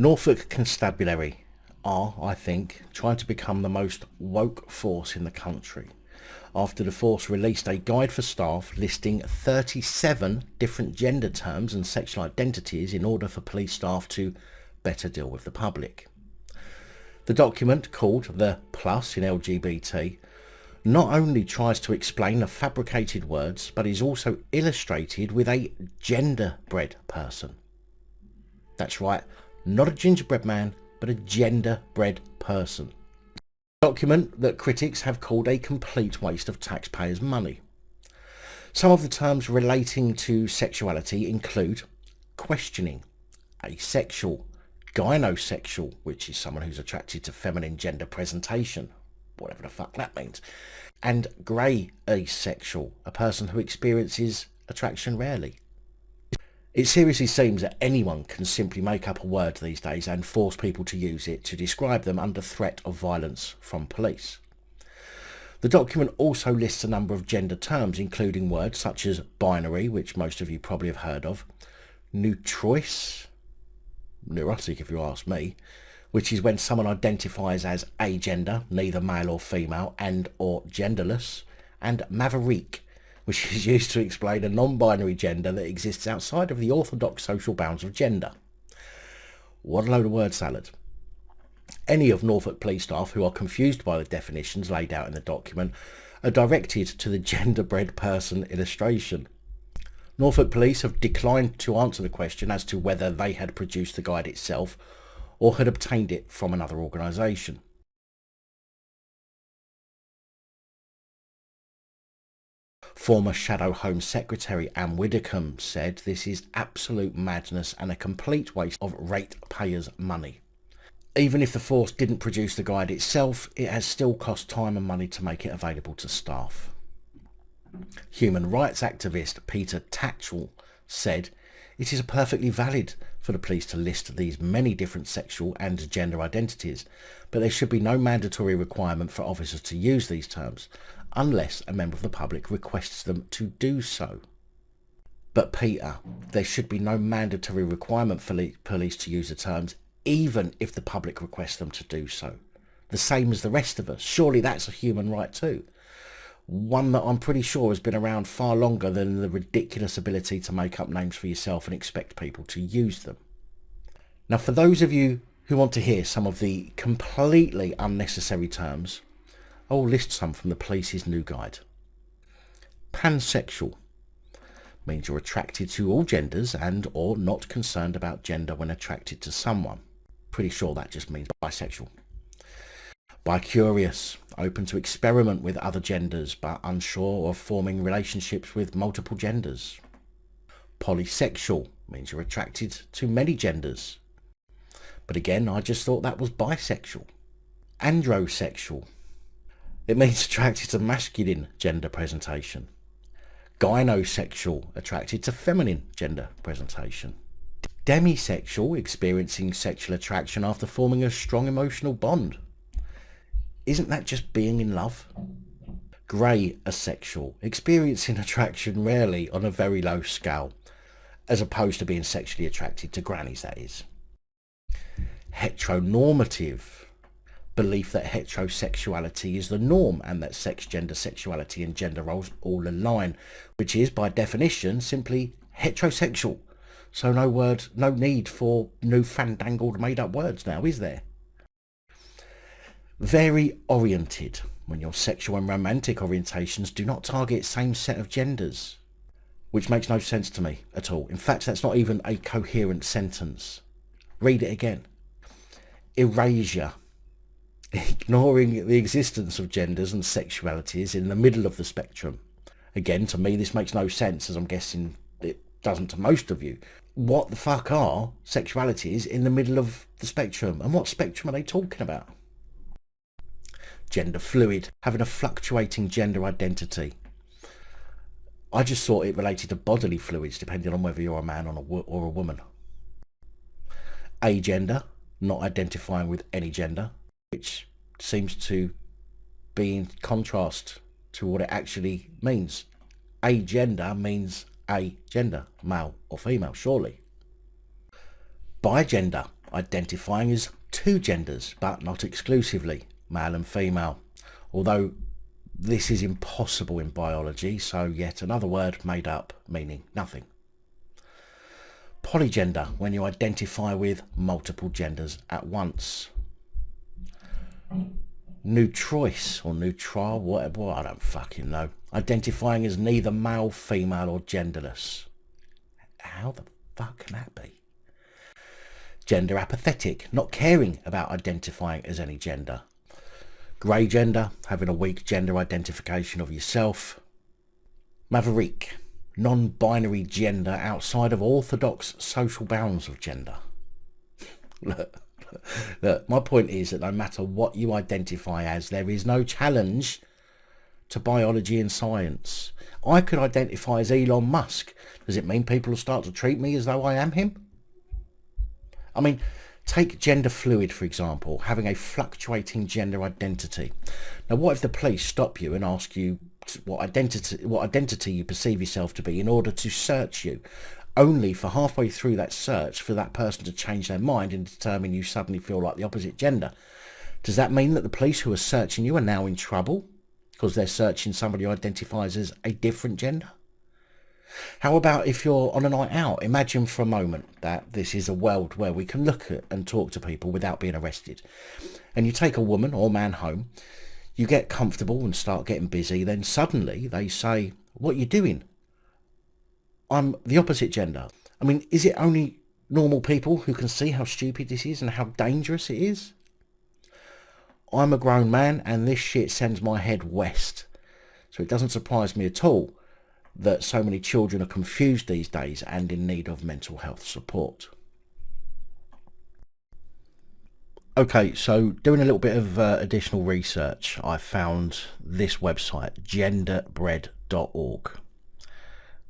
Norfolk Constabulary are, I think, trying to become the most woke force in the country after the force released a guide for staff listing 37 different gender terms and sexual identities in order for police staff to better deal with the public. The document, called the Plus in LGBT, not only tries to explain the fabricated words, but is also illustrated with a genderbread person. That's right, not a gingerbread man, but a genderbread person. A document that critics have called a complete waste of taxpayers' money. Some of the terms relating to sexuality include questioning, asexual, gynosexual, which is someone who's attracted to feminine gender presentation, whatever the fuck that means, and grey asexual, a person who experiences attraction rarely. It seriously seems that anyone can simply make up a word these days and force people to use it to describe them under threat of violence from police. The document also lists a number of gender terms, including words such as binary, which most of you probably have heard of, neurotic if you ask me, which is when someone identifies as agender, neither male or female, and or genderless, and maverick, which is used to explain a non-binary gender that exists outside of the orthodox social bounds of gender. What a load of word salad. Any of Norfolk Police staff who are confused by the definitions laid out in the document are directed to the genderbread person illustration. Norfolk Police have declined to answer the question as to whether they had produced the guide itself or had obtained it from another organisation. Former Shadow Home Secretary Anne Widdecombe said this is absolute madness and a complete waste of ratepayers' money. Even if the force didn't produce the guide itself, it has still cost time and money to make it available to staff. Human rights activist Peter Tatchell said, "It is perfectly valid for the police to list these many different sexual and gender identities, but there should be no mandatory requirement for officers to use these terms, unless a member of the public requests them to do so." But Peter, there should be no mandatory requirement for police to use the terms, even if the public requests them to do so. The same as the rest of us. Surely that's a human right too. One that I'm pretty sure has been around far longer than the ridiculous ability to make up names for yourself and expect people to use them. Now, for those of you who want to hear some of the completely unnecessary terms, I'll list some from the police's new guide. Pansexual means you're attracted to all genders and or not concerned about gender when attracted to someone. Pretty sure that just means bisexual. Bicurious, open to experiment with other genders but unsure of forming relationships with multiple genders. Polysexual means you're attracted to many genders. But again, I just thought that was bisexual. Androsexual, it means attracted to masculine gender presentation. Gynosexual, attracted to feminine gender presentation. Demisexual, experiencing sexual attraction after forming a strong emotional bond. Isn't that just being in love? Grey asexual, experiencing attraction rarely on a very low scale, as opposed to being sexually attracted to grannies, that is. Heteronormative, belief that heterosexuality is the norm and that sex, gender, sexuality and gender roles all align, which is by definition simply heterosexual. So no need for new fandangled made up words now, is there? Very oriented, when your sexual and romantic orientations do not target same set of genders, which makes no sense to me at all. In fact, that's not even a coherent sentence. Read it again. Erasure, ignoring the existence of genders and sexualities in the middle of the spectrum. Again, to me this makes no sense, as I'm guessing it doesn't to most of you. What the fuck are sexualities in the middle of the spectrum, and what spectrum are they talking about? Gender fluid, having a fluctuating gender identity. I just thought it related to bodily fluids depending on whether you're a man or a woman. Agender, not identifying with any gender, which seems to be in contrast to what it actually means. Agender means a gender, male or female, surely. Bigender, identifying as two genders, but not exclusively, male and female, although this is impossible in biology, so yet another word made up meaning nothing. Polygender, when you identify with multiple genders at once. Neutrois or neutral, whatever, I don't fucking know. Identifying as neither male, female or genderless. How the fuck can that be? Gender apathetic, not caring about identifying as any gender. Grey gender, having a weak gender identification of yourself. Maverick, non-binary gender outside of orthodox social bounds of gender. Look, my point is that no matter what you identify as, there is no challenge to biology and science. I could identify as Elon Musk. Does it mean people will start to treat me as though I am him? I mean, take gender fluid, for example, having a fluctuating gender identity. Now, what if the police stop you and ask you what identity you perceive yourself to be in order to search you, only for halfway through that search for that person to change their mind and determine you suddenly feel like the opposite gender? Does that mean that the police who are searching you are now in trouble because they're searching somebody who identifies as a different gender? How about if you're on a night out? Imagine for a moment that this is a world where we can look at and talk to people without being arrested. And you take a woman or man home, you get comfortable and start getting busy, then suddenly they say, "What are you doing?" "I'm the opposite gender." I mean, is it only normal people who can see how stupid this is and how dangerous it is? I'm a grown man and this shit sends my head west. So it doesn't surprise me at all that so many children are confused these days and in need of mental health support. Okay, so doing a little bit of additional research, I found this website, GENDERbread.org,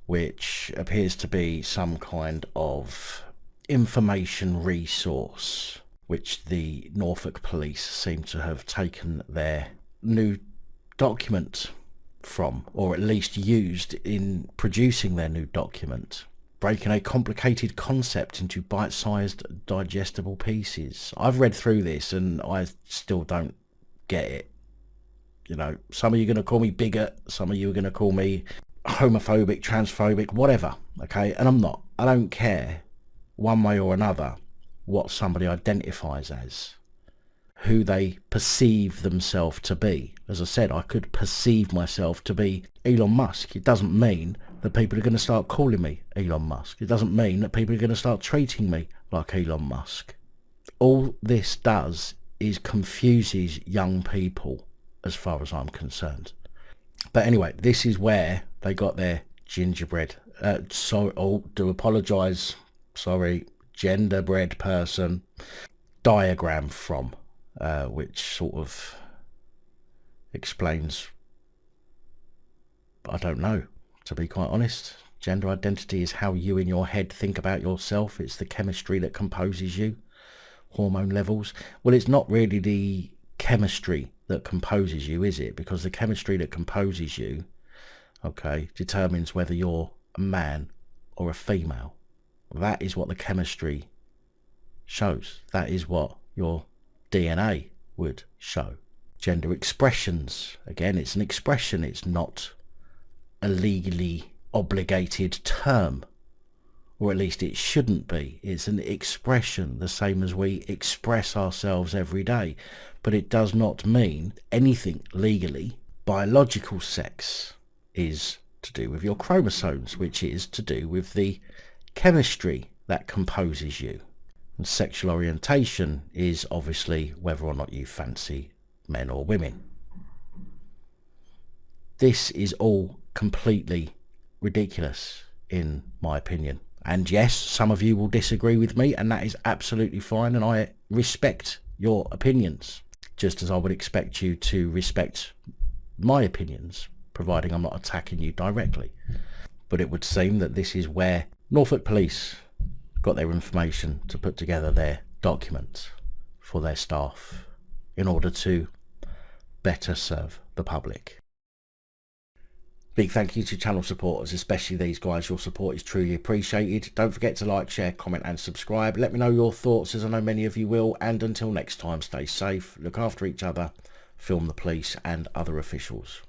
which appears to be some kind of information resource, which the Norfolk Police seem to have taken their new document from, or at least used in producing their new document, breaking a complicated concept into bite-sized digestible pieces. I've read through this and I still don't get it. You know, some of you are going to call me bigot, some of you are going to call me homophobic, transphobic, whatever, okay? And I'm not. I don't care one way or another what somebody identifies as, who they perceive themselves to be. As I said, I could perceive myself to be Elon Musk. It doesn't mean that people are going to start calling me Elon Musk. It doesn't mean that people are going to start treating me like Elon Musk. All this does is confuses young people as far as I'm concerned. But anyway, this is where they got their gingerbread. Do apologise. Sorry, genderbread person diagram from, which sort of explains, I don't know, to be quite honest. Gender identity is how you in your head think about yourself. It's the chemistry that composes you, hormone levels. Well, it's not really the chemistry that composes you, is it? Because the chemistry that composes you, okay, determines whether you're a man or a female. That is what the chemistry shows. That is what your DNA would show. Gender expressions, again, it's an expression. It's not a legally obligated term, or at least it shouldn't be. It's an expression, the same as we express ourselves every day. But it does not mean anything legally. Biological sex is to do with your chromosomes, which is to do with the chemistry that composes you. And sexual orientation is obviously whether or not you fancy men or women. This is all completely ridiculous, in my opinion. And yes, some of you will disagree with me, and that is absolutely fine, and I respect your opinions, just as I would expect you to respect my opinions, providing I'm not attacking you directly. But it would seem that this is where Norfolk Police got their information to put together their document for their staff in order to better serve the public. Big thank you to channel supporters, especially these guys. Your support is truly appreciated. Don't forget to like, share, comment and subscribe. Let me know your thoughts, as I know many of you will. And until next time, stay safe, look after each other, film the police and other officials.